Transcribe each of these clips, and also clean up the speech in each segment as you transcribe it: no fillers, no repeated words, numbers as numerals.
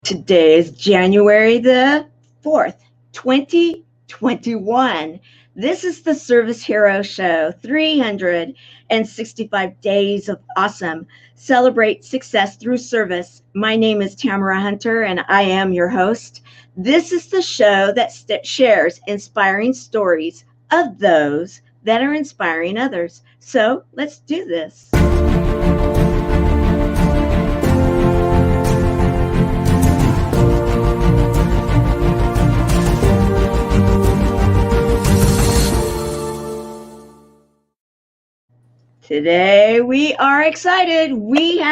Today is January the 4th, 2021. This is the Service Hero Show, 365 days of awesome. Celebrate success through service. My name is Tamara Hunter, and I am your host. This is the show that shares inspiring stories of those that are inspiring others. So let's do this. Today we are excited. We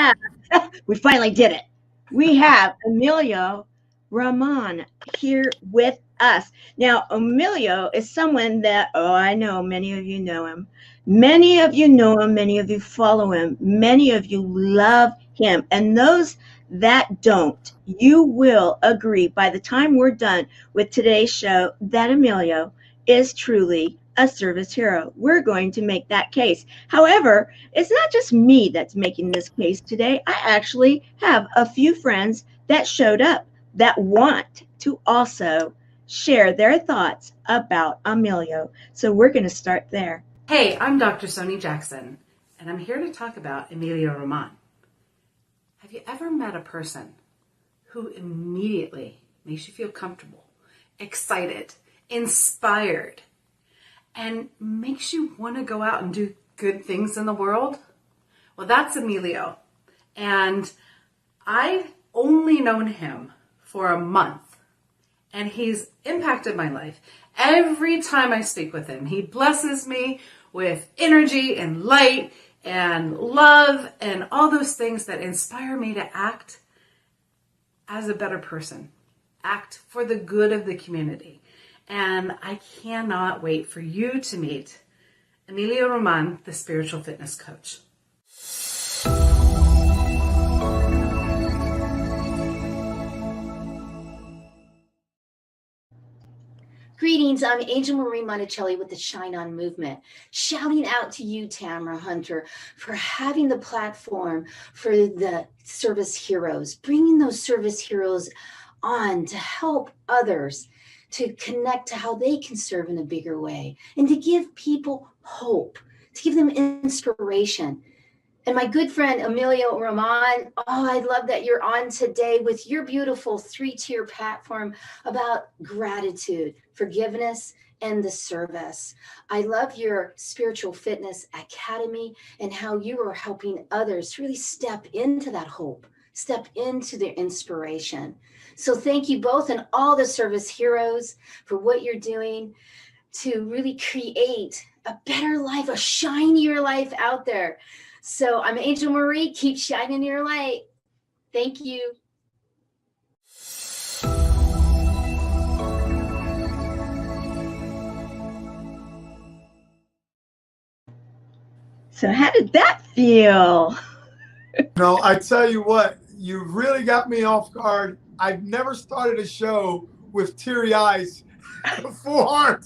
finally did it. We have Emilio Ramon here with us. Now, Emilio is someone that, I know many of you know him. Many of you know him. Many of you follow him. Many of you love him. And those that don't, you will agree by the time we're done with today's show that Emilio is truly a service hero. We're going to make that case. However, it's not just me that's making this case today. I actually have a few friends that showed up that want to also share their thoughts about Emilio. So we're going to start there. Hey, I'm Dr. Soni Jackson, and I'm here to talk about Emilio Roman. Have you ever met a person who immediately makes you feel comfortable, excited, inspired, and makes you want to go out and do good things in the world? Well, that's Emilio. And I've only known him for a month, and he's impacted my life. Every time I speak with him, he blesses me with energy and light and love and all those things that inspire me to act as a better person, act for the good of the community. And I cannot wait for you to meet Emilio Roman, the spiritual fitness coach. Greetings, I'm Angel Marie Monticelli with the Shine On Movement. Shouting out to you, Tamara Hunter, for having the platform for the service heroes, bringing those service heroes on to help others to connect to how they can serve in a bigger way and to give people hope, to give them inspiration. And my good friend, Emilio Roman, I love that you're on today with your beautiful 3-tier platform about gratitude, forgiveness, and the service. I love your Spiritual Fitness Academy and how you are helping others really step into that hope, step into their inspiration. So thank you both and all the service heroes for what you're doing to really create a better life, a shinier life out there. So I'm Angel Marie. Keep shining your light. Thank you. So how did that feel? No, I tell you what, you really got me off guard. I've never started a show with teary eyes, full heart.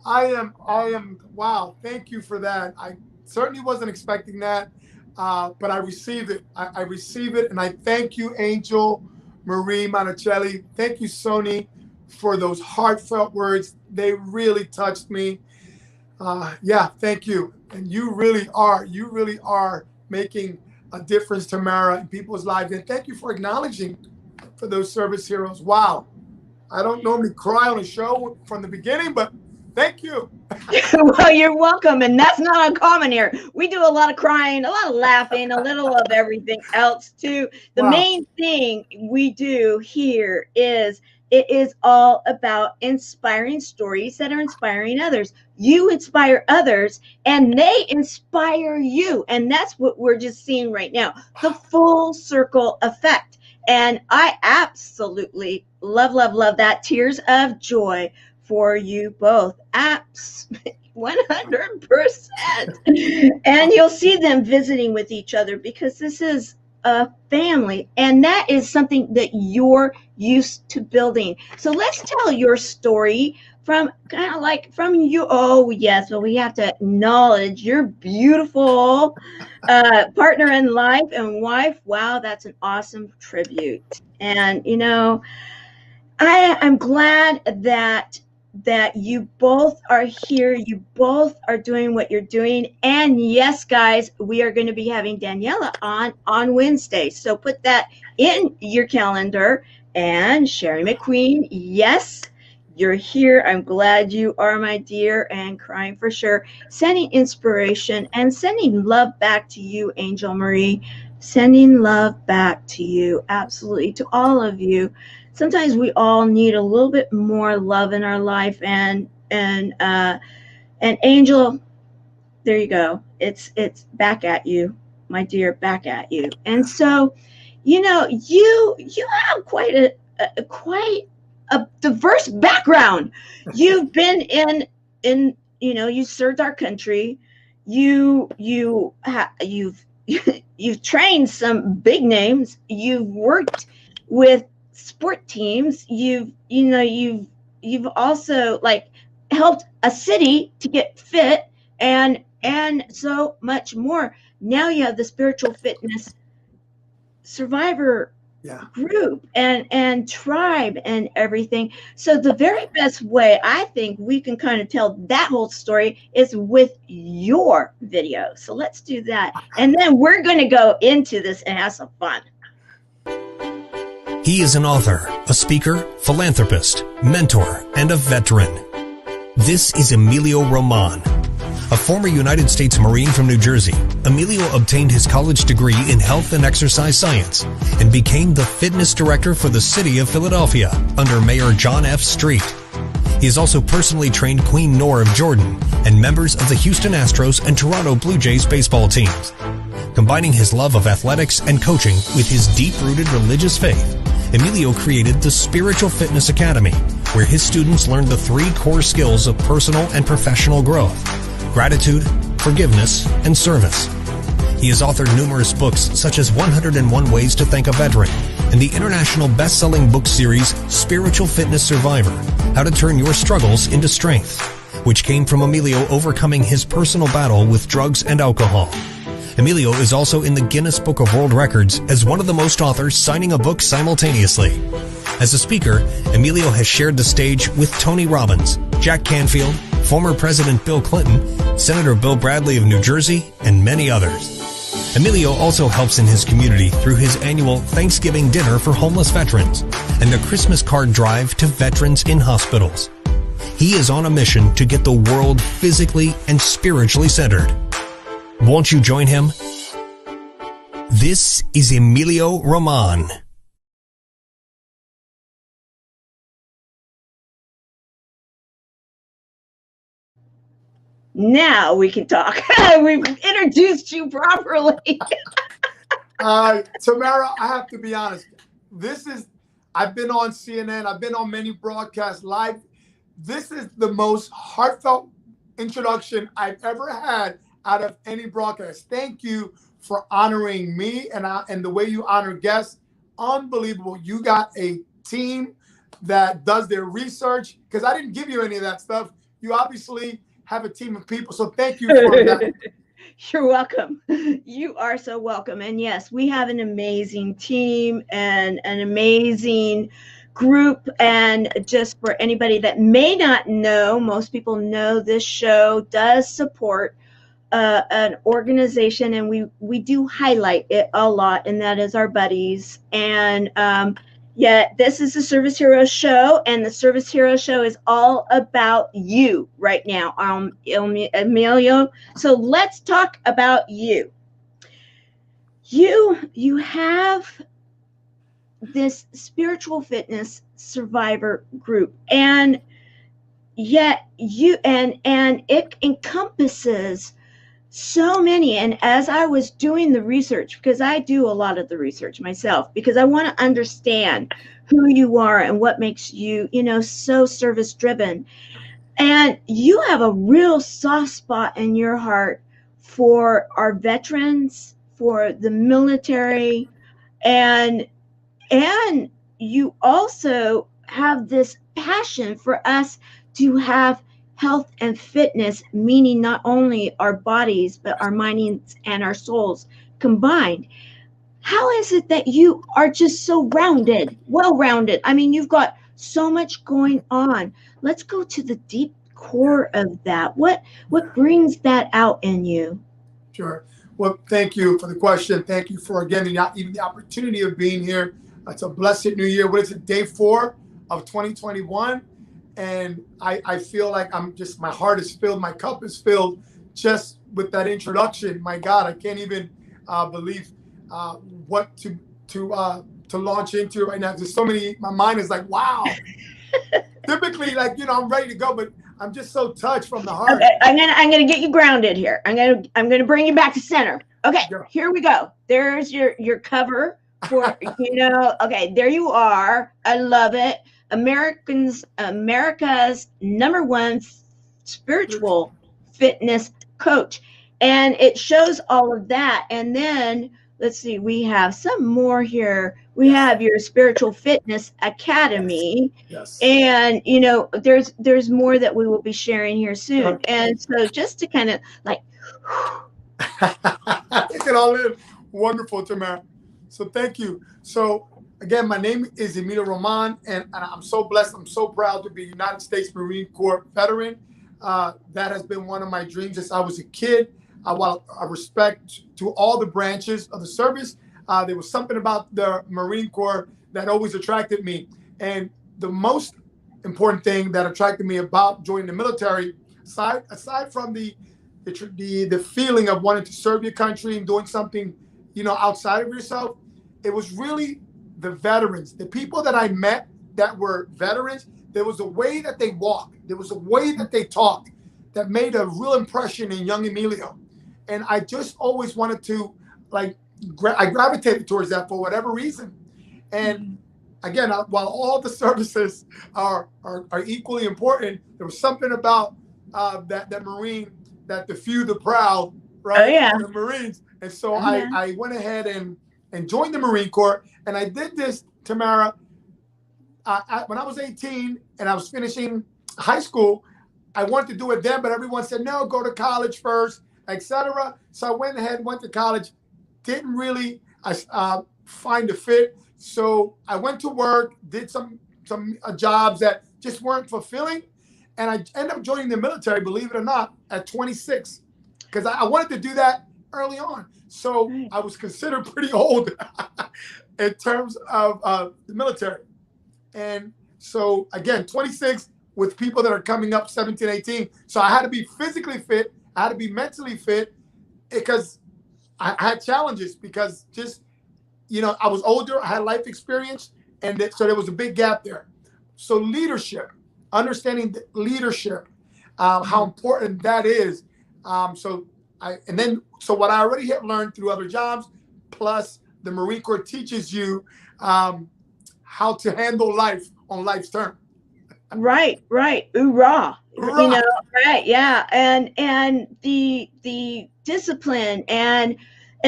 I am, wow, thank you for that. I certainly wasn't expecting that, but I received it. I receive it, and I thank you, Angel Marie Monticelli. Thank you, Soni, for those heartfelt words. They really touched me. Yeah, thank you. And you really are making a difference, Tamara, in people's lives. And thank you for acknowledging for those service heroes. Wow. I don't normally cry on a show from the beginning, but thank you. Well, you're welcome. And that's not uncommon here. We do a lot of crying, a lot of laughing, a little of everything else too. The main thing we do here is it is all about inspiring stories that are inspiring others. You inspire others and they inspire you. And that's what we're just seeing right now, the full circle effect. And I absolutely love that. Tears of joy for you both. 100%. And you'll see them visiting with each other because this is a family, and that is something that you're used to building. So let's tell your story from kind of like from you. Oh, yes. Well, we have to acknowledge your beautiful partner in life and wife. Wow, that's an awesome tribute. And, I'm glad that you both are here. You both are doing what you're doing. And yes, guys, we are going to be having Daniela on Wednesday. So put that in your calendar. And Sherry McQueen, yes, you're here. I'm glad you are, my dear, and crying for sure. Sending inspiration and sending love back to you, Angel Marie. Sending love back to you, absolutely, to all of you. Sometimes we all need a little bit more love in our life, and Angel, there you go. It's back at you, my dear, back at you. And so, you have quite a diverse background. You've been in you served our country. You've you've trained some big names. You've worked with sport teams. You've also like helped a city to get fit and so much more. Now you have the spiritual fitness survivor group and tribe and everything. So the very best way I think we can kind of tell that whole story is with your video. So let's do that. And then we're going to go into this and have some fun. He is an author, a speaker, philanthropist, mentor, and a veteran. This is Emilio Roman. A former United States Marine from New Jersey, Emilio obtained his college degree in health and exercise science and became the fitness director for the city of Philadelphia under Mayor John F. Street. He has also personally trained Queen Noor of Jordan and members of the Houston Astros and Toronto Blue Jays baseball teams. Combining his love of athletics and coaching with his deep-rooted religious faith, Emilio created the Spiritual Fitness Academy, where his students learn the 3 core skills of personal and professional growth: gratitude, forgiveness, and service. He has authored numerous books such as 101 Ways to Thank a Veteran and the international best-selling book series Spiritual Fitness Survivor, How to Turn Your Struggles into Strength, which came from Emilio overcoming his personal battle with drugs and alcohol. Emilio is also in the Guinness Book of World Records as one of the most authors signing a book simultaneously. As a speaker, Emilio has shared the stage with Tony Robbins, Jack Canfield, former President Bill Clinton, Senator Bill Bradley of New Jersey, and many others. Emilio also helps in his community through his annual Thanksgiving dinner for homeless veterans and the Christmas card drive to veterans in hospitals. He is on a mission to get the world physically and spiritually centered. Won't you join him? This is Emilio Roman. Now we can talk. We've introduced you properly. Tamara, I have to be honest. I've been on CNN. I've been on many broadcasts live. This is the most heartfelt introduction I've ever had out of any broadcast. Thank you for honoring me and the way you honor guests. Unbelievable. You got a team that does their research, because I didn't give you any of that stuff. You obviously have a team of people. So thank you for that. You're welcome. You are so welcome. And yes, we have an amazing team and an amazing group. And just for anybody that may not know, most people know this show does support an organization, and we do highlight it a lot, and that is our buddies. And this is the Service Hero Show, and the Service Hero Show is all about you right now, Emilio. So let's talk about you. You have this spiritual fitness survivor group, and yet it encompasses so many. And as I was doing the research, because I do a lot of the research myself, because I want to understand who you are and what makes you, so service driven. And you have a real soft spot in your heart for our veterans, for the military, and you also have this passion for us to have health and fitness, meaning not only our bodies, but our minds and our souls combined. How is it that you are just so rounded, well-rounded? I mean, you've got so much going on. Let's go to the deep core of that. What brings that out in you? Sure. Well, thank you for the question. Thank you for, again, even the opportunity of being here. It's a blessed new year. What is it, day 4 of 2021? And I feel like my heart is filled, my cup is filled just with that introduction. My God, I can't even believe what to launch into right now. There's so many, my mind is like, wow. Typically, like, I'm ready to go, but I'm just so touched from the heart. Okay, I'm gonna get you grounded here. I'm gonna bring you back to center. Okay, here we go. There's your cover for okay, there you are. I love it. America's #1 spiritual fitness coach. And it shows all of that. And then let's see, we have some more here. We have your Spiritual Fitness Academy. Yes. And there's more that we will be sharing here soon. And so just to kind of like take it all in. Wonderful, Tamara. So thank you. So again, my name is Emilio Roman, and I'm so blessed. I'm so proud to be a United States Marine Corps veteran. That has been one of my dreams since I was a kid. While I respect to all the branches of the service, there was something about the Marine Corps that always attracted me. And the most important thing that attracted me about joining the military, aside from the feeling of wanting to serve your country and doing something, outside of yourself, it was really the veterans, the people that I met that were veterans. There was a way that they walked, there was a way that they talked that made a real impression in young Emilio. And I just always wanted to, I gravitated towards that for whatever reason. And again, while all the services are equally important, there was something about that Marine, that the few, the proud, right? Oh, yeah. The Marines. And so I went ahead and joined the Marine Corps. And I did this, Tamara, when I was 18 and I was finishing high school. I wanted to do it then, but everyone said, no, go to college first, etc. So I went ahead and went to college. Didn't really find a fit. So I went to work, did some jobs that just weren't fulfilling. And I ended up joining the military, believe it or not, at 26, because I wanted to do that early on. So I was considered pretty old in terms of the military. And so, again, 26 with people that are coming up 17, 18. So I had to be physically fit. I had to be mentally fit because I had challenges because just, I was older. I had life experience. And so there was a big gap there. So leadership, understanding the leadership, how important that is. So what I already have learned through other jobs, plus the Marine Corps teaches you how to handle life on life's term. Right. Hoorah. Right. Yeah. And the discipline and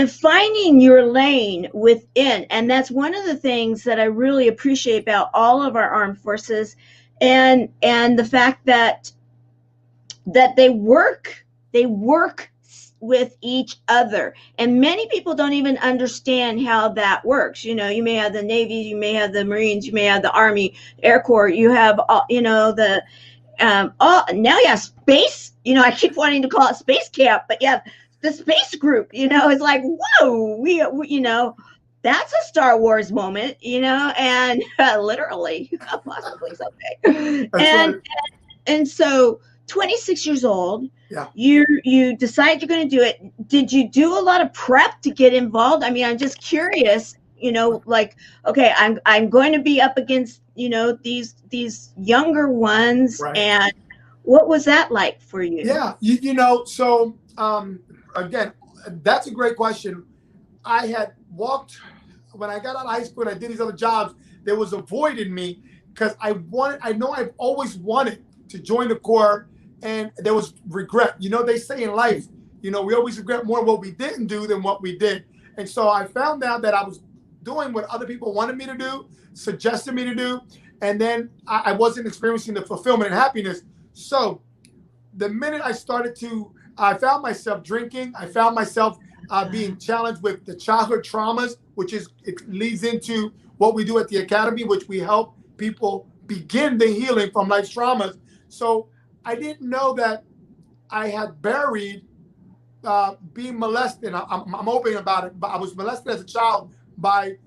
finding your lane within. And that's one of the things that I really appreciate about all of our armed forces and the fact that they work with each other. And many people don't even understand how that works. You may have the Navy, you may have the Marines, you may have the Army, Air Corps, you have, now you have space. I keep wanting to call it space camp, but yeah, the space group, it's like, whoa, we that's a Star Wars moment, and literally, possibly someday. And so 26 years old, yeah, you decide you're going to do it. Did you do a lot of prep to get involved? I mean, I'm just curious, okay, I'm going to be up against, these younger ones. Right. And what was that like for you? Yeah. So again, that's a great question. I had walked when I got out of high school and I did these other jobs. There was a void in me because I know I've always wanted to join the Corps, and there was regret. They say in life, we always regret more what we didn't do than what we did. And so I found out that I was doing what other people wanted me to do, suggested me to do, and then I wasn't experiencing the fulfillment and happiness. So the minute I found myself drinking, I found myself being challenged with the childhood traumas, it leads into what we do at the Academy, which we help people begin the healing from life's traumas. So I didn't know that I had buried being molested. I'm open about it, but I was molested as a child by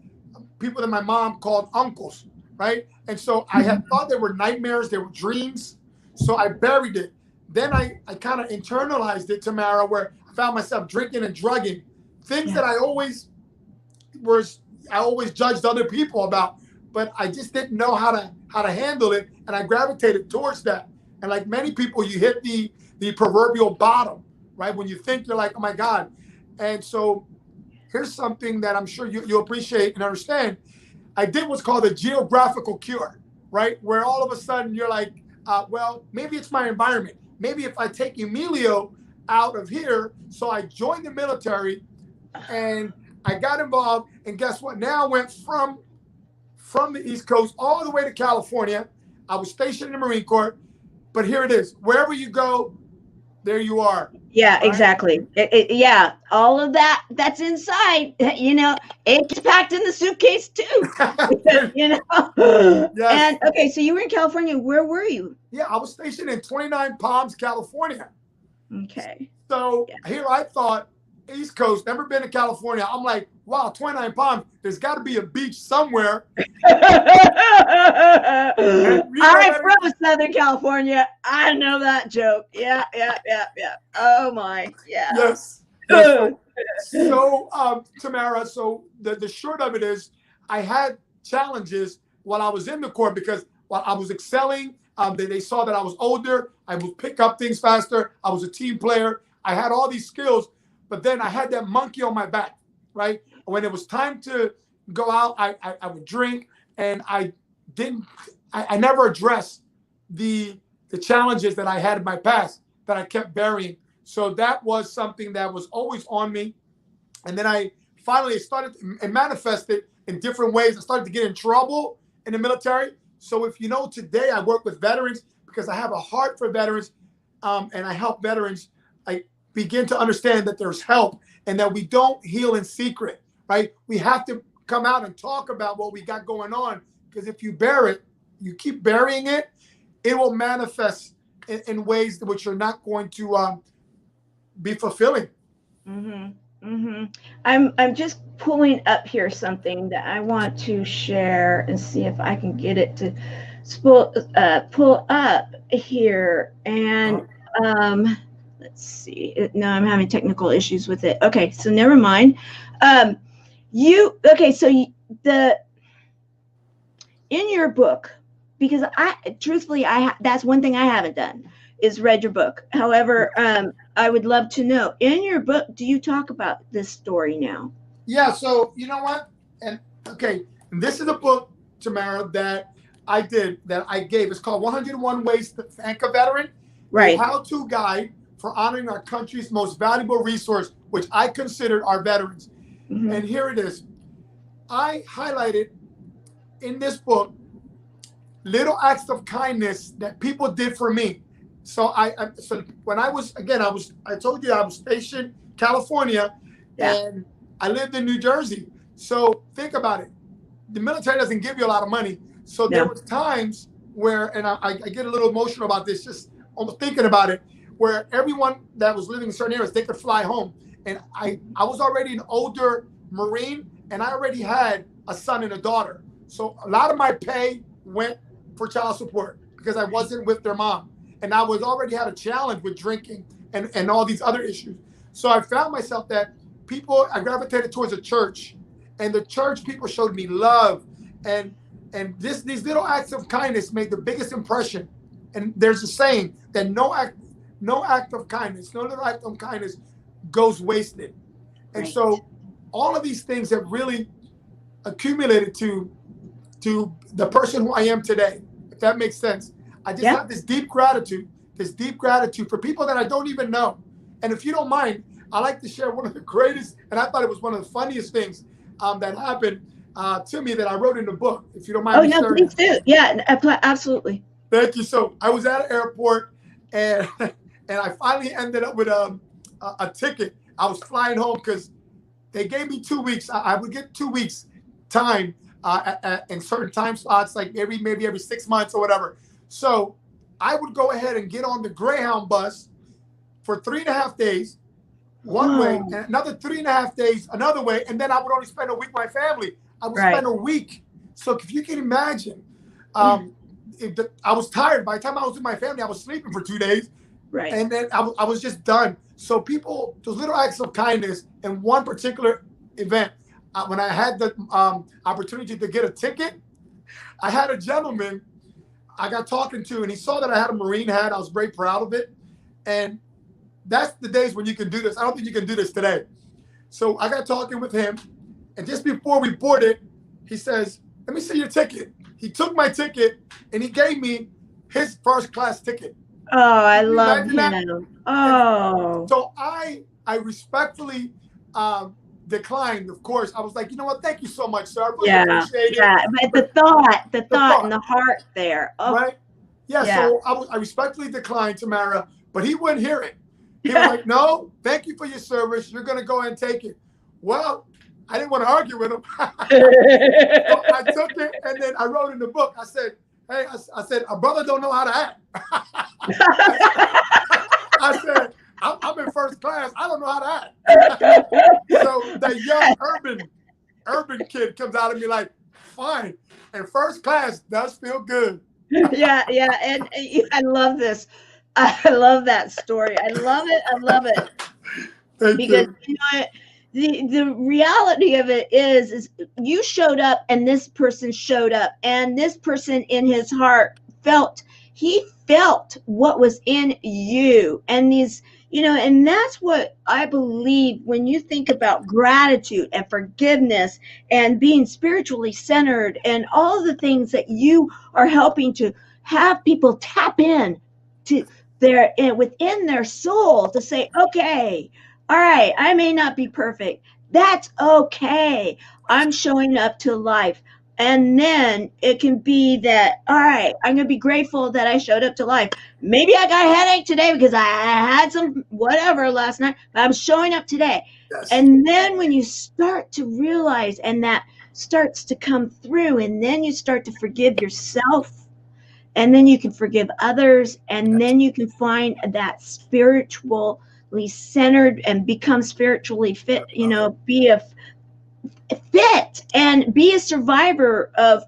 people that my mom called uncles, right? And so I had thought they were nightmares, they were dreams. So I buried it. Then I kind of internalized it, Tamara, where I found myself drinking and drugging, things that I always judged other people about, but I just didn't know how to handle it, and I gravitated towards that. And like many people, you hit the proverbial bottom, right? When you think you're like, oh my God. And so here's something that I'm sure you appreciate and understand. I did what's called a geographical cure, right? Where all of a sudden you're like, well, maybe it's my environment. Maybe if I take Emilio out of here. So I joined the military and I got involved. And guess what? Now I went from the East Coast all the way to California. I was stationed in the Marine Corps. But here it is. Wherever you go, there you are. Yeah, right? exactly. Yeah, all of that's inside. It gets packed in the suitcase too. Yes. And okay, so you were in California. Where were you? Yeah, I was stationed in 29 Palms, California. Okay. So here I thought, East Coast, never been to California. I'm like, wow, 29 Palms, there's got to be a beach somewhere. I'm from Southern California. I know that joke. Yeah. Oh my, yeah. Yes. So, Tamara, so the short of it is, I had challenges while I was in the Corps because while I was excelling, they saw that I was older. I would pick up things faster. I was a team player. I had all these skills, but then I had that monkey on my back, right? When it was time to go out, I would drink, and I never addressed the challenges that I had in my past that I kept burying. So that was something that was always on me. And then I finally started and manifested in different ways. I started to get in trouble in the military. So if you know, today I work with veterans because I have a heart for veterans, and I help veterans. I begin to understand that there's help and that we don't heal in secret, right? We have to come out and talk about what we got going on, because if you bury it, you keep burying it, it will manifest in ways which are not going to be fulfilling. I'm just pulling up here something that I want to share and see if I can get it to pull up here. And let's see. No, I'm having technical issues with it. Okay, so never mind. In your book, because truthfully, that's one thing I haven't done is read your book. However, I would love to know, in your book, do you talk about this story now? Yeah. So you know what? And okay, this is a book, Tamara, that I gave. It's called 101 Ways to Thank a Veteran. Right. A how-to guide for honoring our country's most valuable resource, which I consider our veterans. And here it is. I highlighted in this book little acts of kindness that people did for me. So so when I told you I was stationed in California, and I lived in New Jersey. So think about it. The military doesn't give you a lot of money. So there was times where, and I get a little emotional about this, just almost thinking about it, where everyone that was living in certain areas, they could fly home. And I was already an older Marine, and I already had a son and a daughter. So a lot of my pay went for child support because I wasn't with their mom. And I already had a challenge with drinking and all these other issues. So I found myself that I gravitated towards a church, and the church people showed me love. And these little acts of kindness made the biggest impression. And there's a saying that no act of kindness, no little act of kindness goes wasted. And so all of these things have really accumulated to the person who I am today, if that makes sense. I just have this deep gratitude for people that I don't even know. And if you don't mind, I like to share one of the greatest, and I thought it was one of the funniest things that happened to me that I wrote in the book, if you don't mind. Oh, no, please do. Yeah, absolutely. Thank you. So I was at an airport, and and I finally ended up with a ticket. I was flying home because they gave me 2 weeks. I would get 2 weeks time in certain time slots, like maybe every 6 months or whatever. So I would go ahead and get on the Greyhound bus for 3.5 days, one way, and another 3.5 days another way, and then I would only spend a week with my family. I would spend a week. So if you can imagine, I was tired. By the time I was with my family, I was sleeping for 2 days. Right. And then I was just done. So people, those little acts of kindness in one particular event, when I had the opportunity to get a ticket, I had a gentleman I got talking to, and he saw that I had a Marine hat. I was very proud of it. And that's the days when you can do this. I don't think you can do this today. So I got talking with him. And just before we boarded, he says, let me see your ticket. He took my ticket and he gave me his first class ticket. Oh, I love him. Oh. So I respectfully declined, of course. I was like, you know what? Thank you so much, sir. I really appreciate it. Yeah, but the thought and the heart there. Oh. Right? Yeah, so I respectfully declined, Tamara, but he wouldn't hear it. He was like, no, thank you for your service. You're going to go ahead and take it. Well, I didn't want to argue with him. So I took it, and then I wrote in the book, I said, hey, I said, a brother don't know how to act. I said, I'm in first class. I don't know how to act. So the young urban kid comes out of me like, fine. And first class does feel good. Yeah. And I love this. I love that story. I love it. Because you know what? The reality of it is you showed up and this person showed up, and this person in his heart felt what was in you. And these, you know, and that's what I believe when you think about gratitude and forgiveness and being spiritually centered and all the things that you are helping to have people tap in to within their soul to say, okay, all right, I may not be perfect. That's okay. I'm showing up to life. And then it can be that, all right, I'm going to be grateful that I showed up to life. Maybe I got a headache today because I had some whatever last night, but I'm showing up today. Yes. And then when you start to realize, and that starts to come through, and then you start to forgive yourself, and then you can forgive others, and then you can find that spiritually centered and become spiritually fit, you know, be fit and be a survivor of,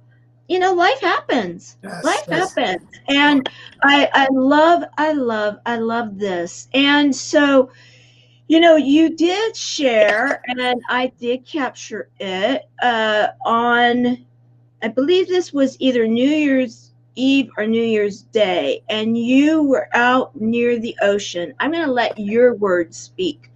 you know, life happens. Life happens. And I love this. And so, you know, you did share, and I did capture it on, I believe this was either New Year's Eve or New Year's Day, and you were out near the ocean. I'm going to let your words speak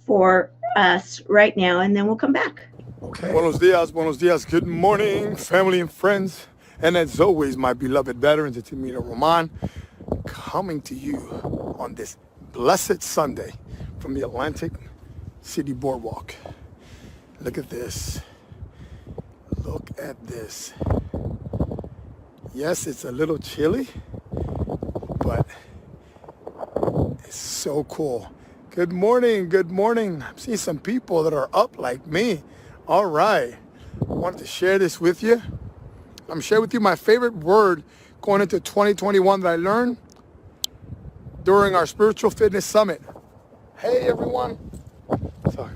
for us right now, and then we'll come back. Okay. Buenos dias. Good morning, family and friends. And as always, my beloved veterans, it's Emilio Roman coming to you on this blessed Sunday from the Atlantic City Boardwalk. Look at this. Look at this. Yes, it's a little chilly, but it's so cool. Good morning. I'm seeing some people that are up like me. All right. I wanted to share this with you. I'm sharing with you my favorite word going into 2021 that I learned during our Spiritual Fitness Summit. Hey, everyone. So,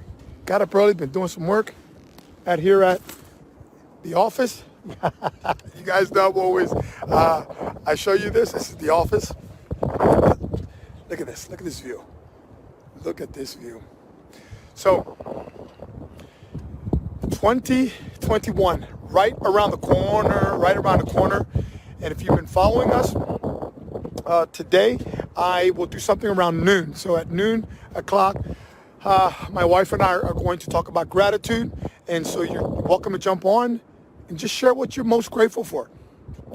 got up early, been doing some work here at the office. You guys know always I show you this. This is the office. Look at this. Look at this view. Look at this view. So 2021, right around the corner. And if you've been following us, today I will do something around noon. So at noon o'clock, my wife and I are going to talk about gratitude. And so you're welcome to jump on and just share what you're most grateful for,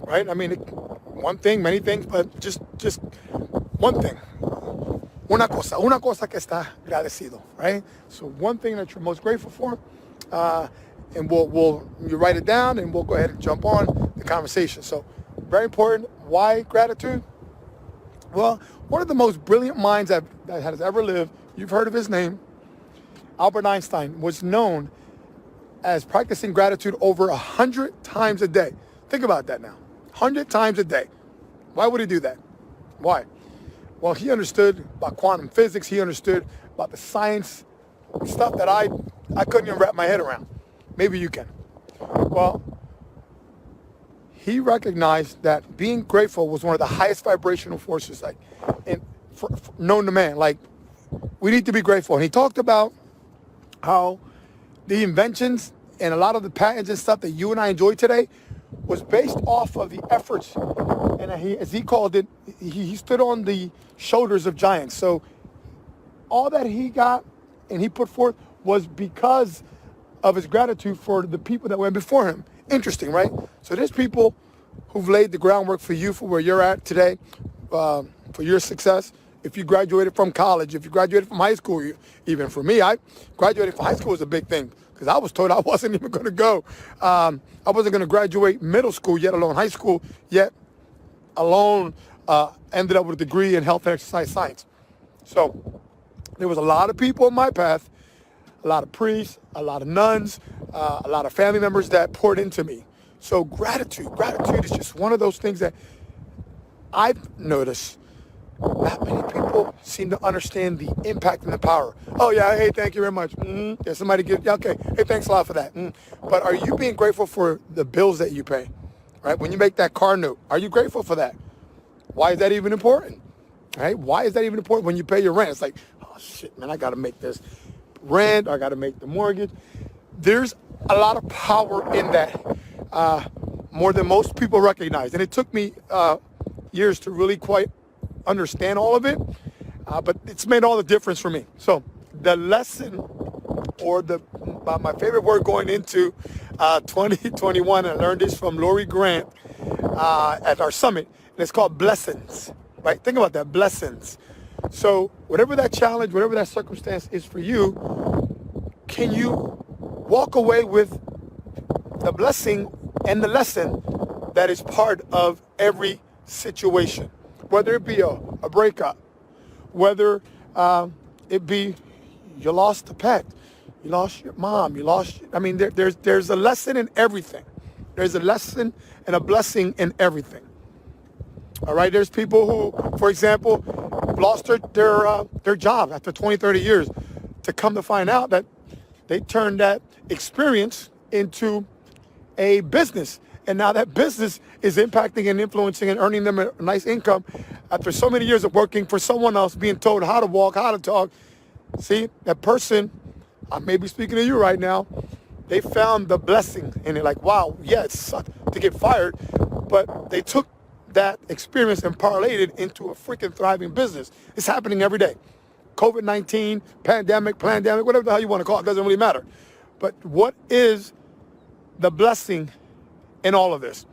right? I mean, one thing, many things, but just one thing. Una cosa que está agradecido, right? So one thing that you're most grateful for, and you write it down, and we'll go ahead and jump on the conversation. So very important. Why gratitude? Well, one of the most brilliant minds that has ever lived, you've heard of his name, Albert Einstein, was known as practicing gratitude over 100 times a day. Think about that now. 100 times a day. Why would he do that? Why? Well, he understood about quantum physics. He understood about the science, stuff that I couldn't even wrap my head around. Maybe you can. Well, he recognized that being grateful was one of the highest vibrational forces known to man. Like, we need to be grateful. And he talked about how the inventions and a lot of the patents and stuff that you and I enjoy today was based off of the efforts. And as he called it, he stood on the shoulders of giants. So all that he got and he put forth was because of his gratitude for the people that went before him. Interesting, right? So there's people who've laid the groundwork for you for where you're at today, for your success. If you graduated from college, if you graduated from high school, even for me, I graduated from high school was a big thing because I was told I wasn't even going to go. I wasn't going to graduate middle school, yet alone high school, yet alone ended up with a degree in health and exercise science. So there was a lot of people in my path, a lot of priests, a lot of nuns, a lot of family members that poured into me. So gratitude is just one of those things that I've noticed not many people seem to understand the impact and the power. Oh yeah, hey, thank you very much. Yeah, somebody give, yeah, okay, hey, thanks a lot for that. But are you being grateful for the bills that you pay? Right? When you make that car note, are you grateful for that? Why is that even important? Right? Why is that even important when you pay your rent? It's like, oh shit, man, I got to make this rent. I got to make the mortgage. There's a lot of power in that, more than most people recognize. And it took me years to really quite understand all of it, but it's made all the difference for me. So the lesson, or my favorite word going into 2021, I learned this from Lori Grant at our summit, and it's called blessings, right? Think about that, blessings. So whatever that challenge, whatever that circumstance is for you, can you walk away with the blessing and the lesson that is part of every situation? Whether it be a breakup, whether it be you lost a pet, you lost your mom, there's a lesson in everything. There's a lesson and a blessing in everything. All right, there's people who, for example, lost their job after 20, 30 years, to come to find out that they turned that experience into a business. And now that business is impacting and influencing and earning them a nice income after so many years of working for someone else, being told how to walk, how to talk. See, that person, I may be speaking to you right now, they found the blessing in it. Like, wow, yeah, it sucked to get fired, but they took that experience and parlayed it into a freaking thriving business. It's happening every day. COVID-19, pandemic, whatever the hell you want to call it, doesn't really matter. But what is the blessing in all of this?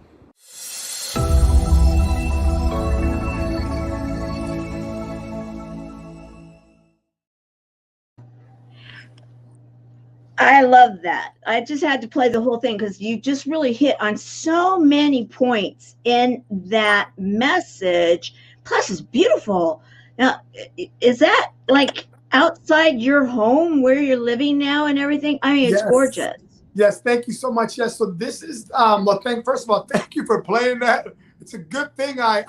I love that. I just had to play the whole thing because you just really hit on so many points in that message. Plus, it's beautiful. Now, is that like outside your home where you're living now and everything? I mean, it's Yes. gorgeous. Yes, thank you so much. Yes, so this is first of all, thank you for playing that. It's a good thing I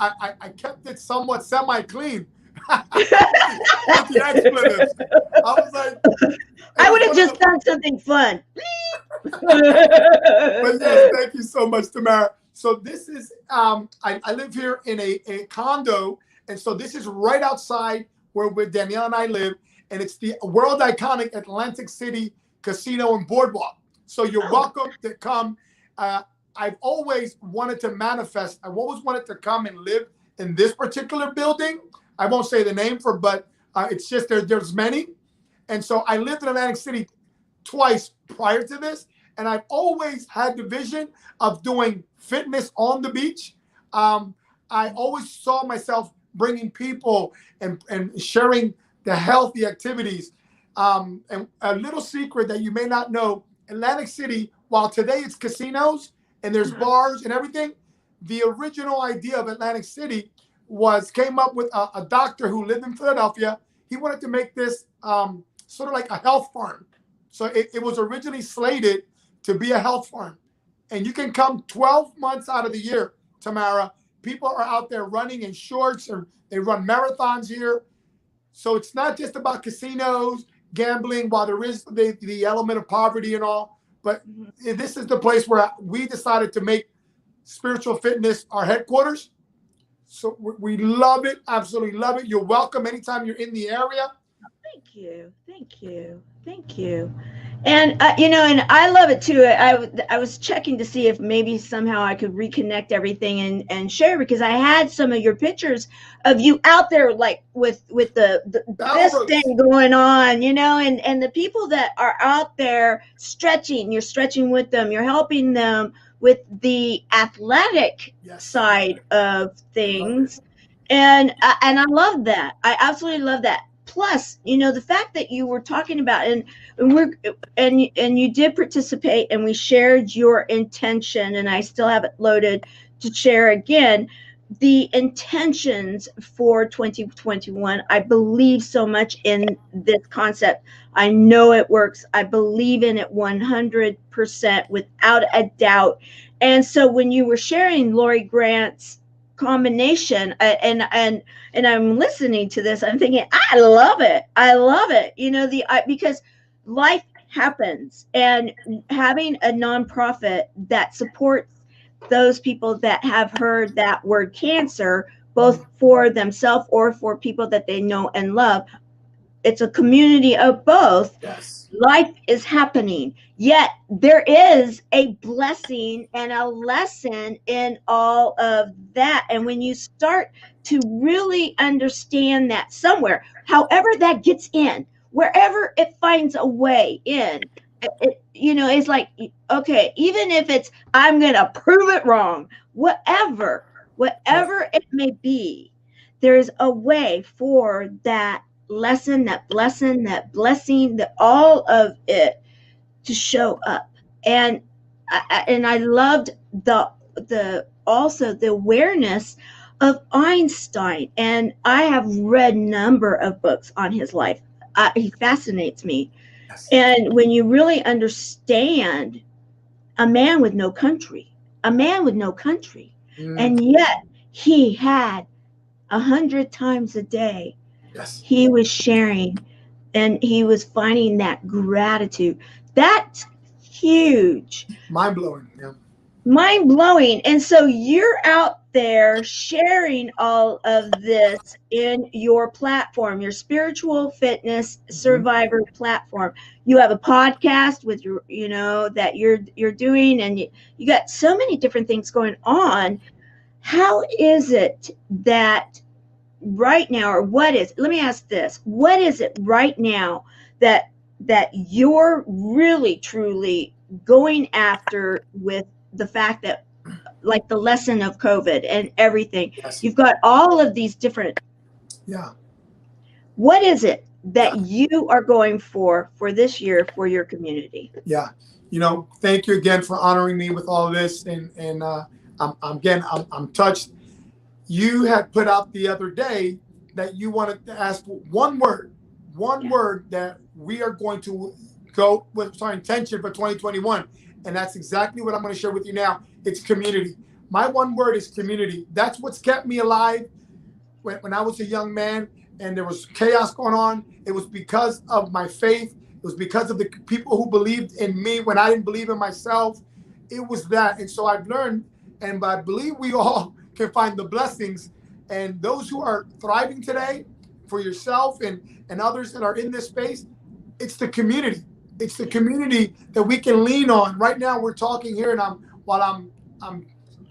kept it somewhat semi-clean. With the expletives. I was like, I would have just done something fun. but yes, thank you so much, Tamara. So this is I live here in a condo, and so this is right outside where Danielle and I live, and it's the world iconic Atlantic City Casino and Boardwalk. So you're welcome to come. I've always wanted to manifest. I've always wanted to come and live in this particular building. I won't say the name but it's just there's many. And so I lived in Atlantic City twice prior to this. And I've always had the vision of doing fitness on the beach. I always saw myself bringing people and sharing the healthy activities. And a little secret that you may not know, Atlantic City, while today it's casinos and there's bars and everything, the original idea of Atlantic City came up with a doctor who lived in Philadelphia. He wanted to make this sort of like a health farm. So it was originally slated to be a health farm. And you can come 12 months out of the year, Tamara. People are out there running in shorts, or they run marathons here. So it's not just about casinos, gambling, while there is the element of poverty and all. But this is the place where we decided to make spiritual fitness our headquarters. So we love it, absolutely love it. You're welcome anytime you're in the area. Thank you. Thank you. Thank you. And, and I love it too. I was checking to see if maybe somehow I could reconnect everything and share, because I had some of your pictures of you out there, like with the this thing going on, and the people that are out there stretching, you're stretching with them, you're helping them with the athletic side of things. And I love that. I absolutely love that. Plus, the fact that you were talking about, and you did participate, and we shared your intention, and I still have it loaded to share again, the intentions for 2021. I believe so much in this concept. I know it works. I believe in it 100% without a doubt. And so when you were sharing Lori Grant's combination, and I'm listening to this, I'm thinking, I love it, because life happens, and having a nonprofit that supports those people that have heard that word cancer, both for themselves or for people that they know and love, it's a community of both. Life is happening, yet there is a blessing and a lesson in all of that. And when you start to really understand that somewhere, however that gets in, wherever it finds a way in, it's like, okay, even if it's, I'm going to prove it wrong, whatever it may be, there's a way for that lesson, that blessing, that all of it to show up. And I loved also the awareness of Einstein. And I have read a number of books on his life. He fascinates me. And when you really understand a man with no country, and yet he had 100 times a day, he was sharing, and he was finding that gratitude. That's huge. Mind-blowing. Mind-blowing. And so you're out there sharing all of this in your platform, your spiritual fitness survivor platform. You have a podcast with your, that you're doing, and you got so many different things going on. How is it that right now, or let me ask this, what is it right now that you're really truly going after, with the fact that, like, the lesson of COVID and everything, you've got all of these different, what is it that you are going for this year for your community? Thank you again for honoring me with all of this, and I'm touched. You had put out the other day that you wanted to ask for one word that we are going to go with our intention for 2021. And that's exactly what I'm going to share with you now. It's community. My one word is community. That's what's kept me alive when I was a young man and there was chaos going on. It was because of my faith. It was because of the people who believed in me when I didn't believe in myself. It was that. And so I've learned, and I believe we all can find the blessings. And those who are thriving today, for yourself and others that are in this space, it's the community. It's the community that we can lean on. Right now we're talking here, and I'm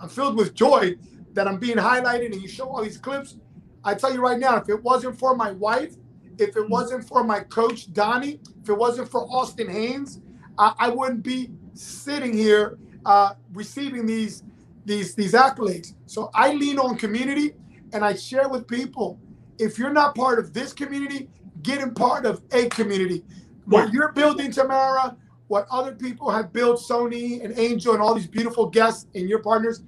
filled with joy that I'm being highlighted, and you show all these clips. I tell you right now, if it wasn't for my wife, if it wasn't for my coach Donnie, if it wasn't for Austin Haynes, I wouldn't be sitting here receiving these accolades. So I lean on community, and I share with people, if you're not part of this community, get in part of a community. What you're building, Tamara, what other people have built, Sony and Angel and all these beautiful guests and your partners,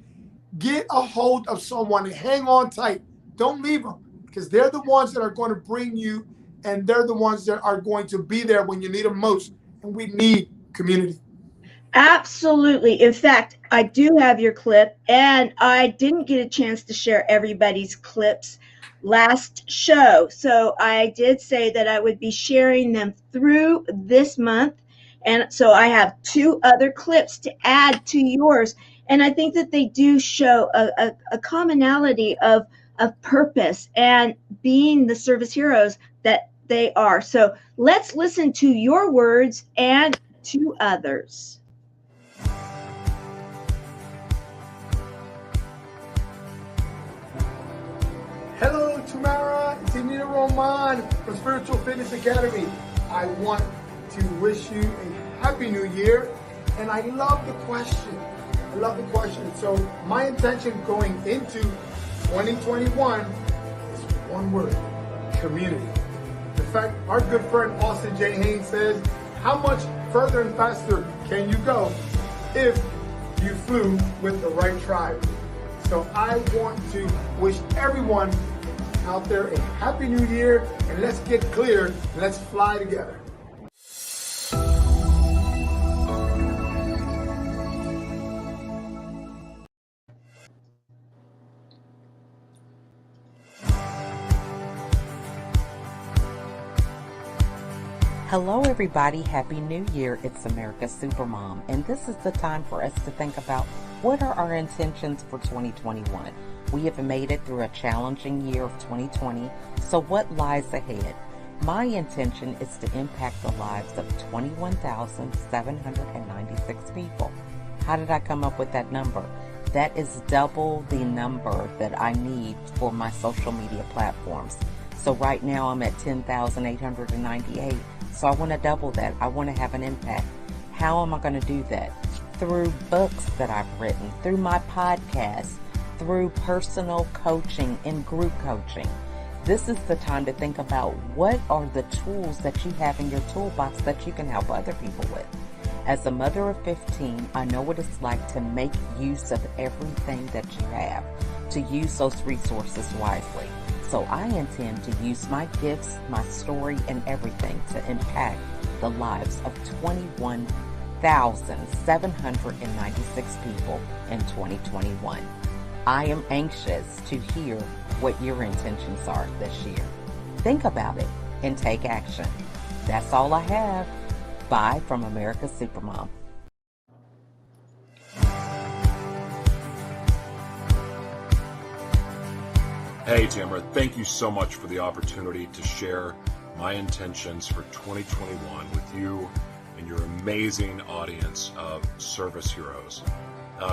get a hold of someone and hang on tight. Don't leave them, because they're the ones that are going to bring you, and they're the ones that are going to be there when you need them most. And we need community. Absolutely. In fact, I do have your clip, and I didn't get a chance to share everybody's clips last show. So I did say that I would be sharing them through this month. And so I have 2 other clips to add to yours. And I think that they do show a commonality of purpose and being the service heroes that they are. So let's listen to your words and to others. Hello, Tamara. It's Emilio Roman from Spiritual Fitness Academy. I want to wish you a happy new year. And I love the question. So my intention going into 2021 is one word: community. In fact, our good friend Austin J. Haynes says, how much further and faster can you go if you flew with the right tribe? So I want to wish everyone out there a happy new year, and let's get clear and let's fly together. Hello everybody, Happy New Year. It's America's Supermom, and this is the time for us to think about what are our intentions for 2021. We have made it through a challenging year of 2020, so what lies ahead? My intention is to impact the lives of 21,796 people. How did I come up with that number? That is double the number that I need for my social media platforms. So right now I'm at 10,898. So I want to double that. I want to have an impact. How am I going to do that? Through books that I've written, through my podcast, through personal coaching and group coaching. This is the time to think about what are the tools that you have in your toolbox that you can help other people with. As a mother of 15, I know what it's like to make use of everything that you have, to use those resources wisely. So I intend to use my gifts, my story, and everything to impact the lives of 21,796 people in 2021. I am anxious to hear what your intentions are this year. Think about it and take action. That's all I have. Bye from America's Supermom. Hey Tamara, thank you so much for the opportunity to share my intentions for 2021 with you and your amazing audience of service heroes.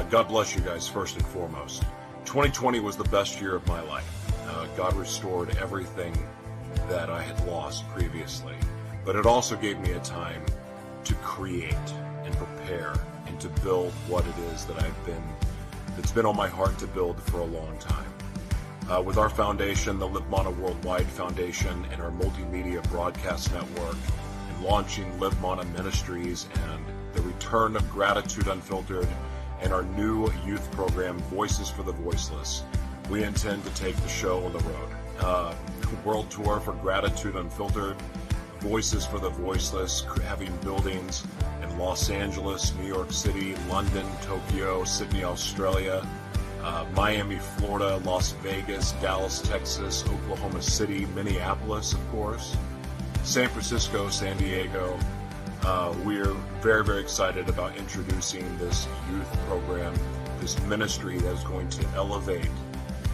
God bless you guys first and foremost. 2020 was the best year of my life. God restored everything that I had lost previously, but it also gave me a time to create and prepare and to build what it is that that's been on my heart to build for a long time. With our foundation, the Live Mana Worldwide Foundation, and our multimedia broadcast network, and launching Live Mana Ministries, and the return of Gratitude Unfiltered, and our new youth program, Voices for the Voiceless, we intend to take the show on the road. World tour for Gratitude Unfiltered, Voices for the Voiceless, having buildings in Los Angeles, New York City, London, Tokyo, Sydney, Australia, Miami, Florida, Las Vegas, Dallas, Texas, Oklahoma City, Minneapolis, of course, San Francisco, San Diego. We're very, very excited about introducing this youth program, this ministry that is going to elevate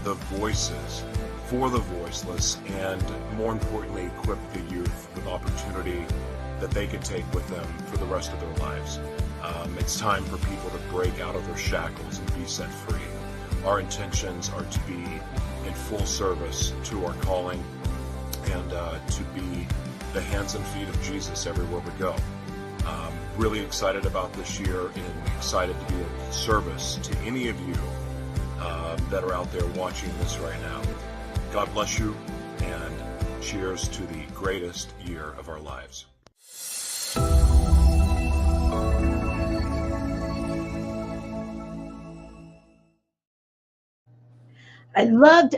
the voices for the voiceless and, more importantly, equip the youth with opportunity that they can take with them for the rest of their lives. It's time for people to break out of their shackles and be set free. Our intentions are to be in full service to our calling and to be the hands and feet of Jesus everywhere we go. Really excited about this year and excited to be of service to any of you that are out there watching this right now. God bless you, and cheers to the greatest year of our lives. I loved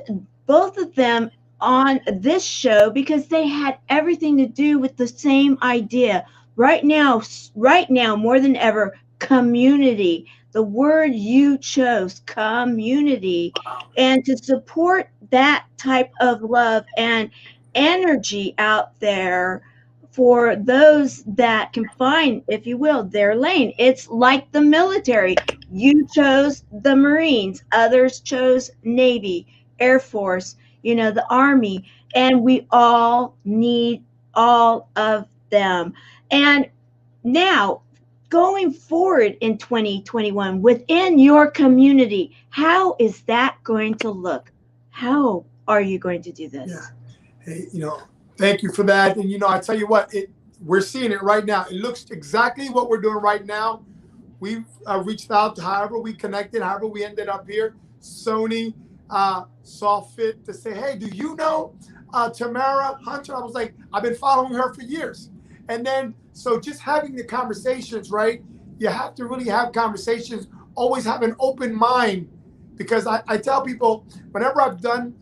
both of them on this show because they had everything to do with the same idea. Right now, more than ever, community. The word you chose, community, and to support that type of love and energy out there for those that can find, if you will, their lane. It's like the military. You chose the Marines, others chose Navy, Air Force, the Army, and we all need all of them. And now, going forward in 2021 within your community, how is that going to look? How are you going to do this? Yeah. Hey, thank you for that. And, I tell you what, we're seeing it right now. It looks exactly what we're doing right now. We've reached out to however we connected, however we ended up here. Sony saw fit to say, hey, do you know Tamara Hunter? I was like, I've been following her for years. And then, so just having the conversations, right? You have to really have conversations, always have an open mind, because I tell people, whenever I've done,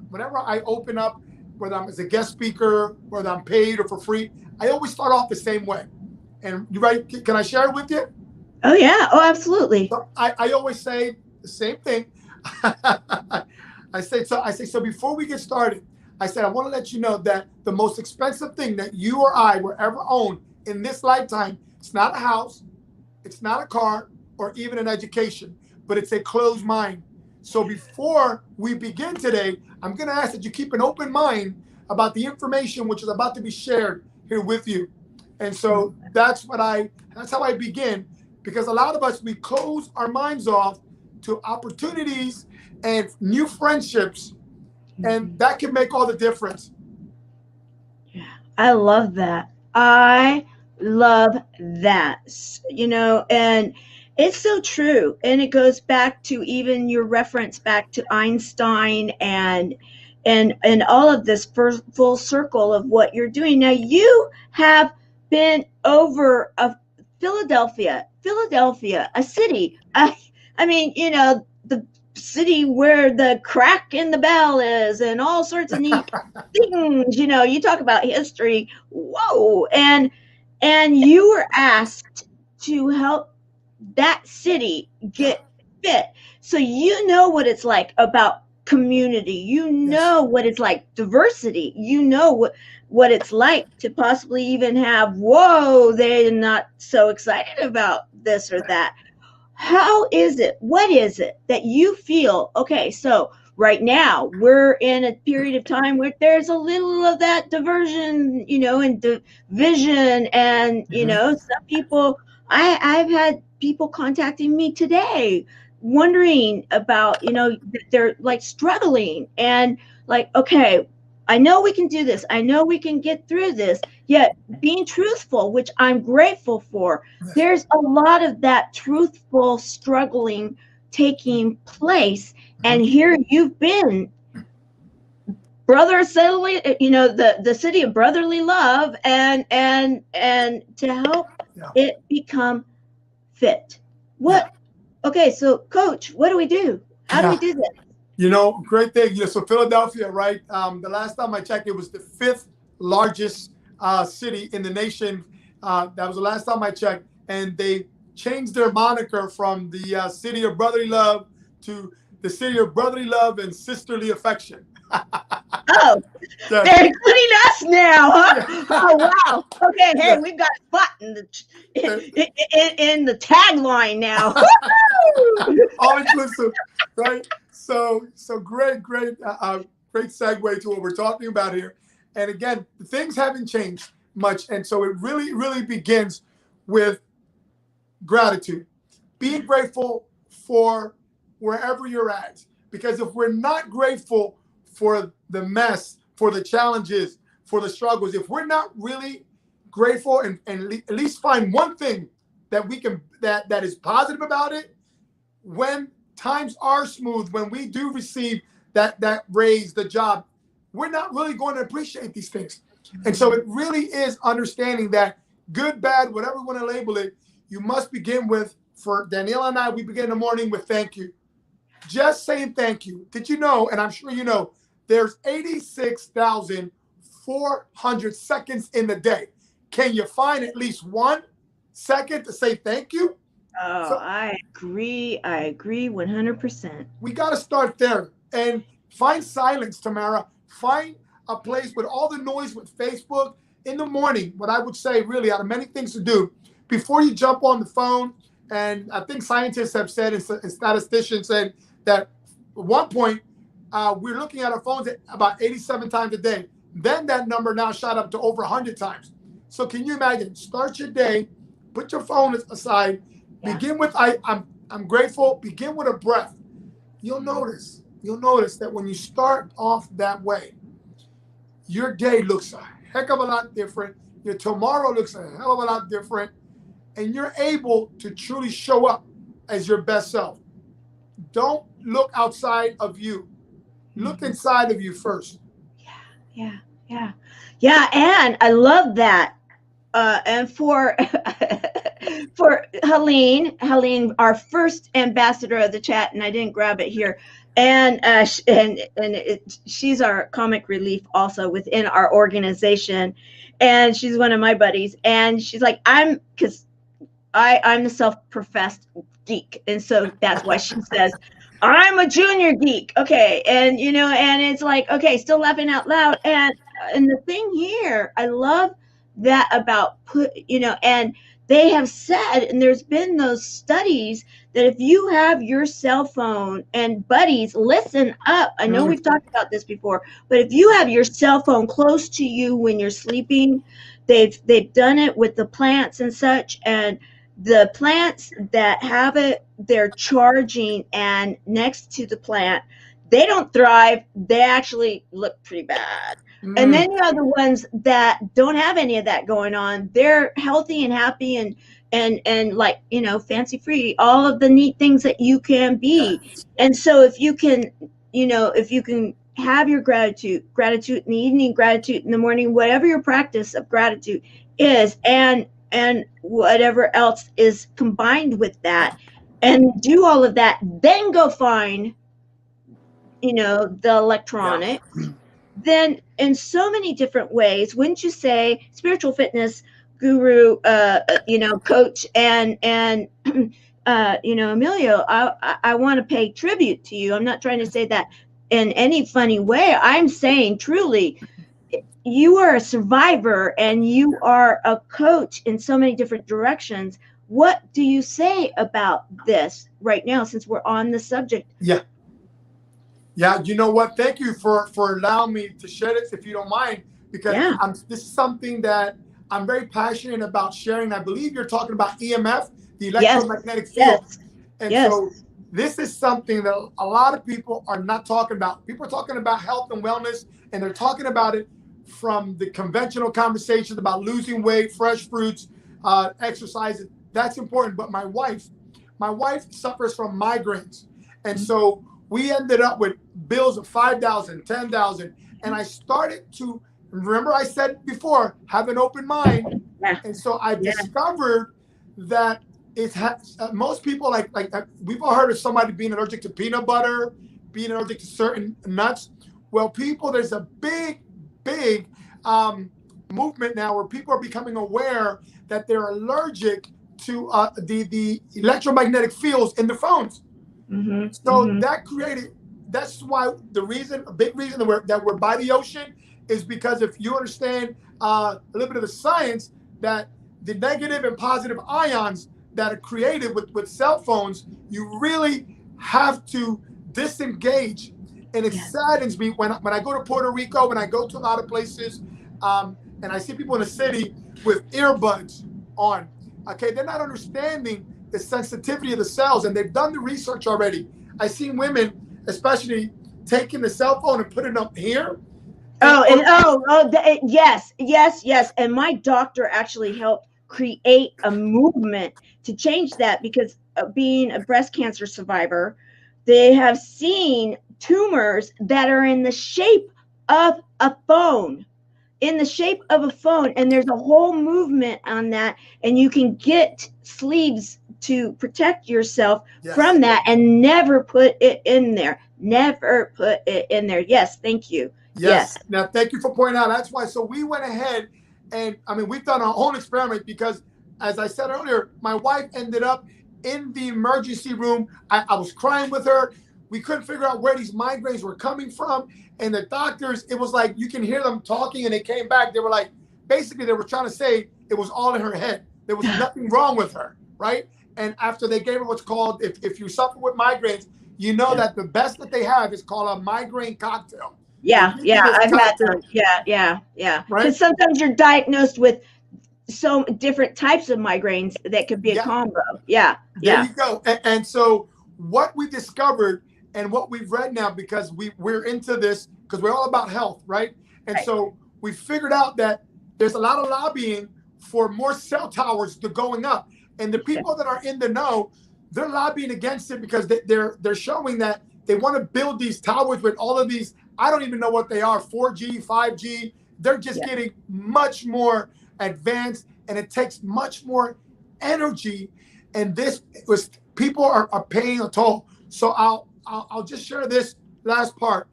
whenever I open up, whether I'm as a guest speaker, whether I'm paid or for free, I always start off the same way. And you right? Can I share it with you? Oh yeah. Oh, absolutely. So I always say the same thing. I say, so before we get started, I said, I want to let you know that the most expensive thing that you or I will ever own in this lifetime, it's not a house, it's not a car, or even an education, but it's a closed mind. So before we begin today, I'm going to ask that you keep an open mind about the information which is about to be shared here with you. And so that's how I begin, because a lot of us, we close our minds off to opportunities and new friendships, and that can make all the difference. Yeah, I love that. I love that. And it's so true. And it goes back to even your reference back to Einstein and all of this full circle of what you're doing. Now, you have been over Philadelphia, a city. I mean, the city where the crack in the bell is and all sorts of neat things. You talk about history. Whoa. And you were asked to help that city get fit. So you know what it's like about community. You know what it's like diversity. You know what it's like to possibly even have, whoa, they're not so excited about this or that. How is it? What is it that you feel? Okay, so right now we're in a period of time where there's a little of that diversion, and division, and some people. I've had people contacting me today, wondering about, they're like struggling and like, okay, I know we can do this. I know we can get through this, yet being truthful, which I'm grateful for. There's a lot of that truthful struggling taking place. And here you've been, brotherly, the city of brotherly love and to help it become fit. Okay, so Coach, what do we do? How do we do this? Great thing. So Philadelphia, right? The last time I checked, it was the 5th largest city in the nation. That was the last time I checked. And they changed their moniker from the city of brotherly love to the city of brotherly love and sisterly affection. Oh, they're including us now, huh? Oh, wow. Okay, hey, we've got a spot in the tagline now. All inclusive, right? So great segue to what we're talking about here. And again, things haven't changed much. And so it really, really begins with gratitude. Being grateful for wherever you're at. Because if we're not grateful for the mess, for the challenges, for the struggles, if we're not really grateful and at least find one thing that we can that is positive about it, when times are smooth, when we do receive that raise, the job, we're not really going to appreciate these things. And so it really is understanding that good, bad, whatever we want to label it, you must begin with, for Danielle and I, we begin the morning with thank you. just saying thank you. Did you know, and I'm sure you know, there's 86,400 seconds in the day. Can you find at least 1 second to say thank you? Oh, So I agree. I agree 100%. we got to start there and find silence, Tamara. Find a place with all the noise with Facebook in the morning. What I would say, really, out of many things to do, before you jump on the phone, and I think scientists have said and statisticians said that at one point we're looking at our phones at about 87 times a day. Then that number now shot up to over 100 times. So can you imagine? Start your day, put your phone aside, begin with I'm grateful. Begin with a breath. You'll notice that when you start off that way, your day looks a heck of a lot different. Your tomorrow looks a hell of a lot different. And you're able to truly show up as your best self. Don't look outside of you. Look inside of you first. Yeah. And I love that. And for Helene, our first ambassador of the chat, and I didn't grab it here, and she's our comic relief also within our organization, and she's one of my buddies, and she's like, I'm the self-professed geek, and so that's why she says I'm a junior geek. Okay, and and it's like, okay, still laughing out loud, and the thing here, I love that about and they have said, and there's been those studies, that if you have your cell phone, and buddies, listen up, I know we've talked about this before, but if you have your cell phone close to you when you're sleeping, they've done it with the plants and such, and the plants that have it, they're charging, and next to the plant, they don't thrive, they actually look pretty bad. And then you have the ones that don't have any of that going on. They're healthy and happy and like, fancy free, all of the neat things that you can be. And so if you can have your gratitude in the evening, gratitude in the morning, whatever your practice of gratitude is, and whatever else is combined with that, and do all of that, then go find, the electronics. Then in so many different ways, wouldn't you say, spiritual fitness guru, coach, and Emilio, I want to pay tribute to you. I'm not trying to say that in any funny way. I'm saying truly, you are a survivor and you are a coach in so many different directions. What do you say about this right now, since we're on the subject? Yeah, you know what? Thank you for allowing me to share this, if you don't mind, because this is something that I'm very passionate about sharing. I believe you're talking about EMF, the electromagnetic field. And so this is something that a lot of people are not talking about. People are talking about health and wellness, and they're talking about it from the conventional conversations about losing weight, fresh fruits, exercises. That's important. But my wife suffers from migraines. And so we ended up with bills of $5,000, $10,000. And I started to, remember I said before, have an open mind. And so I discovered that it has, most people, like we've all heard of somebody being allergic to peanut butter, being allergic to certain nuts. Well, there's a big movement now where people are becoming aware that they're allergic to the electromagnetic fields in the phones. That's why a big reason that we're by the ocean is because if you understand a little bit of the science, that the negative and positive ions that are created with cell phones, you really have to disengage. And it saddens me when I go to Puerto Rico, when I go to a lot of places, and I see people in the city with earbuds on. Okay, they're not understanding the sensitivity of the cells, and they've done the research already. I've seen women, especially, taking the cell phone and putting it up here. Yes. And my doctor actually helped create a movement to change that, because being a breast cancer survivor, they have seen tumors that are in the shape of a phone. And there's a whole movement on that, and you can get sleeves to protect yourself Yes. from that, and never put it in there. Never put it in there. Yes, thank you. Yes. Now, thank you for pointing out. That's why. So we went ahead and, I mean, we've done our own experiment because, as I said earlier, my wife ended up in the emergency room. I was crying with her. We couldn't figure out where these migraines were coming from. And the doctors, it was like, you can hear them talking, and they came back. They were like, basically, they were trying to say it was all in her head. There was nothing wrong with her, right? And after they gave her what's called, if you suffer with migraines, you know that the best that they have is called a migraine cocktail. Yeah, I've had those. Yeah. Right? Because sometimes you're diagnosed with so different types of migraines that could be a combo. Yeah. There you go. And so what we discovered and what we've read now, because we're into this, because we're all about health, right? And so we figured out that there's a lot of lobbying for more cell towers to going up. And the people that are in the know, they're lobbying against it because they're showing that they want to build these towers with all of these, I don't even know what they are, 4G, 5G. They're just getting much more advanced, and it takes much more energy. And this was, people are paying a toll. So I'll just share this last part.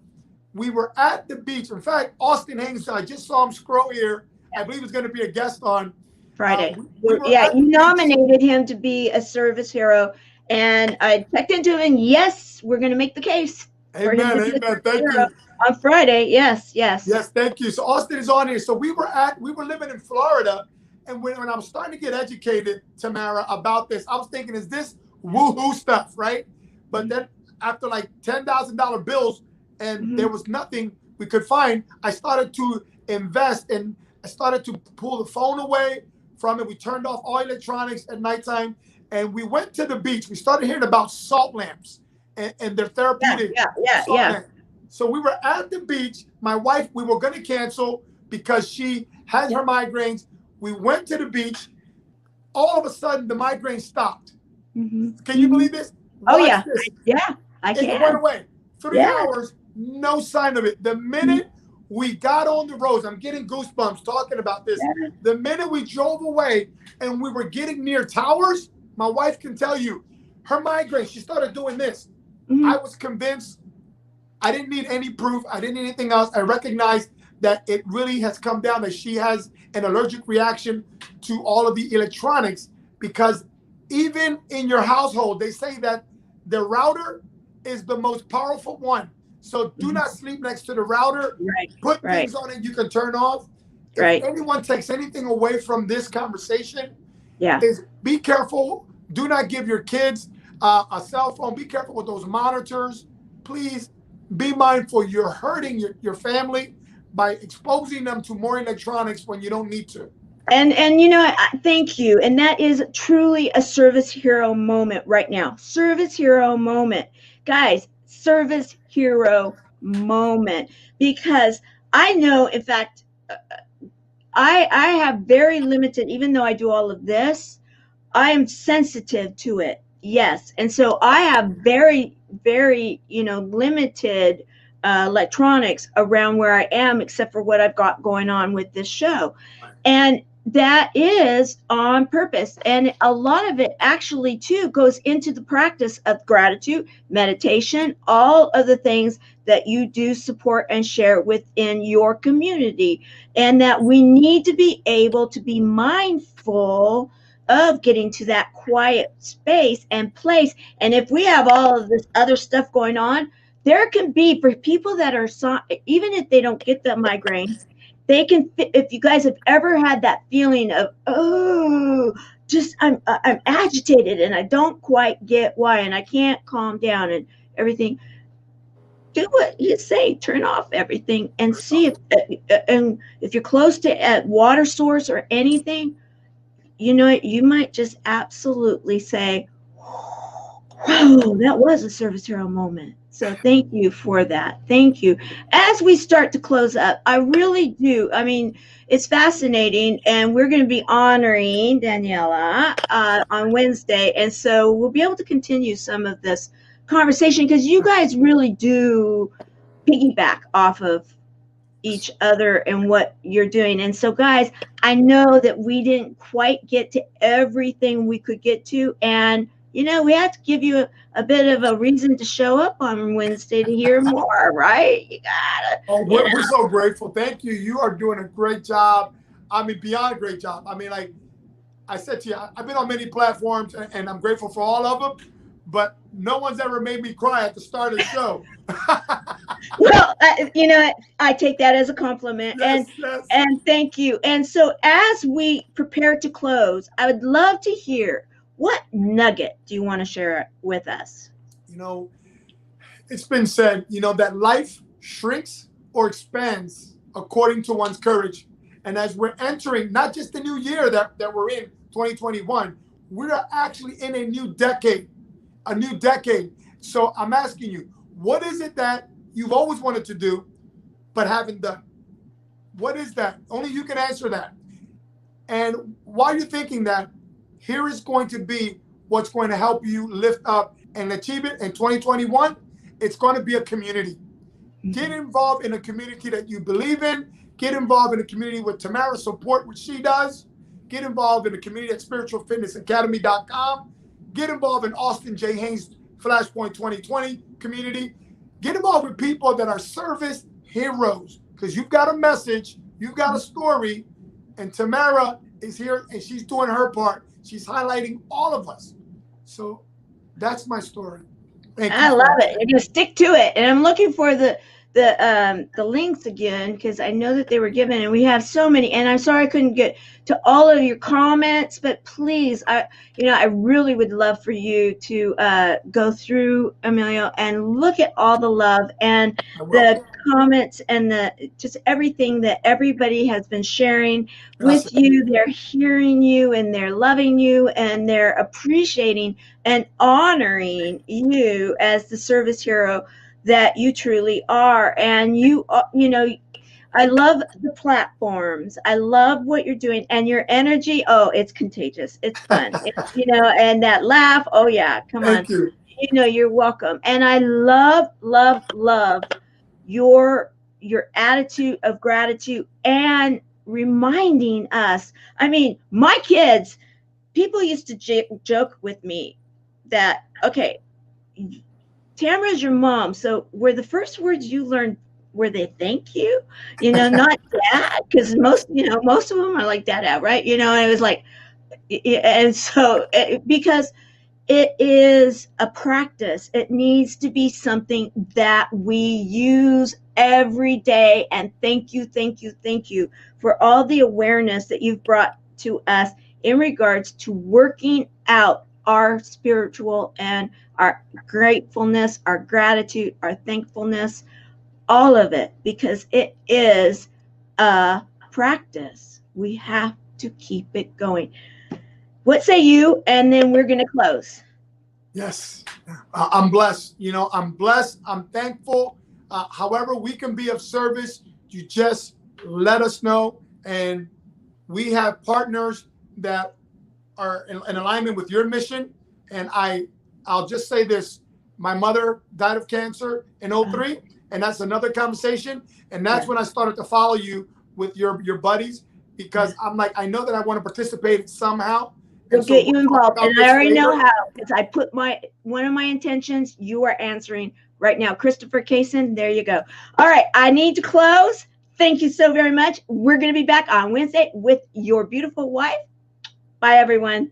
We were at the beach. In fact, Austin Haynes, I just saw him scroll here. I believe he's going to be a guest on Friday. You nominated him to be a service hero, and I checked into him, and yes, we're going to make the case. Amen. Thank you. On Friday, yes. Yes, thank you. So Austin is on here. So we were living in Florida, and when I was starting to get educated, Tamara, about this, I was thinking, is this woohoo stuff, right? But then after like $10,000 bills, and there was nothing we could find, I started to invest, and I started to pull the phone away from it. We turned off all electronics at nighttime, and we went to the beach. We started hearing about salt lamps and their therapeutic. Yeah. So we were at the beach. My wife, we were going to cancel because she had her migraines. We went to the beach. All of a sudden, the migraine stopped. Can you believe this? Watch this. Yeah, I can. It went away. 3 hours, no sign of it. The minute we got on the roads, I'm getting goosebumps talking about this. The minute we drove away and we were getting near towers, my wife can tell you, her migraine, she started doing this. I was convinced. I didn't need any proof. I didn't need anything else. I recognized that it really has come down that she has an allergic reaction to all of the electronics, because even in your household, they say that the router is the most powerful one. So do not sleep next to the router. Put things on it you can turn off. If anyone takes anything away from this conversation, is be careful. Do not give your kids a cell phone. Be careful with those monitors. Please be mindful. You're hurting your family by exposing them to more electronics when you don't need to. And you know, thank you. And that is truly a service hero moment right now. Service hero moment. Guys, service hero moment. Because I know, in fact, I have very limited, even though I do all of this, I am sensitive to it. Yes. And so I have very, very, limited electronics around where I am, except for what I've got going on with this show. And that is on purpose. And a lot of it actually, too, goes into the practice of gratitude, meditation, all of the things that you do support and share within your community. And that we need to be able to be mindful of getting to that quiet space and place. And if we have all of this other stuff going on, there can be, for people that are, even if they don't get the migraines, they can, if you guys have ever had that feeling of, I'm agitated and I don't quite get why, and I can't calm down and everything, do what you say, turn off everything and see if you're close to a water source or anything, you might just absolutely say, whoa, that was a service hero moment. So thank you for that. Thank you. As we start to close up, I really do. I mean, it's fascinating, and we're going to be honoring Daniela on Wednesday. And so we'll be able to continue some of this conversation, because you guys really do piggyback off of each other and what you're doing. And so, guys, I know that we didn't quite get to everything we could get to. And, you know, we have to give you a bit of a reason to show up on Wednesday to hear more, right? You gotta. Oh, we're so grateful. Thank you. You are doing a great job. I mean, beyond a great job. I mean, like I said to you, I've been on many platforms and I'm grateful for all of them, but no one's ever made me cry at the start of the show. Well, you know, I take that as a compliment. Yes, and thank you. And so as we prepare to close, I would love to hear, what nugget do you want to share with us? You know, it's been said, you know, that life shrinks or expands according to one's courage. And as we're entering not just the new year that we're in, 2021, we're actually in a new decade. So I'm asking you, what is it that you've always wanted to do but haven't done? What is that? Only you can answer that. And while you're thinking that, here is going to be what's going to help you lift up and achieve it in 2021. It's going to be a community. Get involved in a community that you believe in. Get involved in a community with Tamara, support what she does. Get involved in a community at spiritualfitnessacademy.com. Get involved in Austin J. Haynes Flashpoint 2020 community. Get involved with people that are service heroes, because you've got a message, you've got a story, and Tamara is here and she's doing her part. She's highlighting all of us. So that's my story. Thank you. I love it. You're going to stick to it. And I'm looking for the links again, because I know that they were given, and we have so many. And I'm sorry I couldn't get to all of your comments, but please, I really would love for you to go through, Emilio, and look at all the love and the comments and just everything that everybody has been sharing with you. They're hearing you, and they're loving you, and they're appreciating and honoring you as the service hero that you truly are. And you know, I love the platforms. I love what you're doing, and your energy. Oh, it's contagious. It's fun. You know, and that laugh. Oh yeah, come on. You. You know, you're welcome. And I love your attitude of gratitude and reminding us. I mean, my kids, people used to joke with me that, okay, Tamara's your mom, so were the first words you learned, were they thank you? You know, not dad, because most of them are like dad, right? You know, and it was like, and so because it is a practice, it needs to be something that we use every day. And thank you for all the awareness that you've brought to us in regards to working out our spiritual and our gratefulness, our gratitude, our thankfulness, all of it, because it is a practice. We have to keep it going. What say you? And then we're going to close. Yes, I'm blessed. You know, I'm blessed. I'm thankful. However we can be of service, you just let us know. And we have partners that are in alignment with your mission. And I'll just say this. My mother died of cancer in 2003, and that's another conversation. And that's when I started to follow you with your buddies, because I'm like, I know that I want to participate somehow. We'll get you involved. And I already know how, because I put one of my intentions, you are answering right now. Christopher Kaysen, there you go. All right, I need to close. Thank you so very much. We're going to be back on Wednesday with your beautiful wife. Bye, everyone.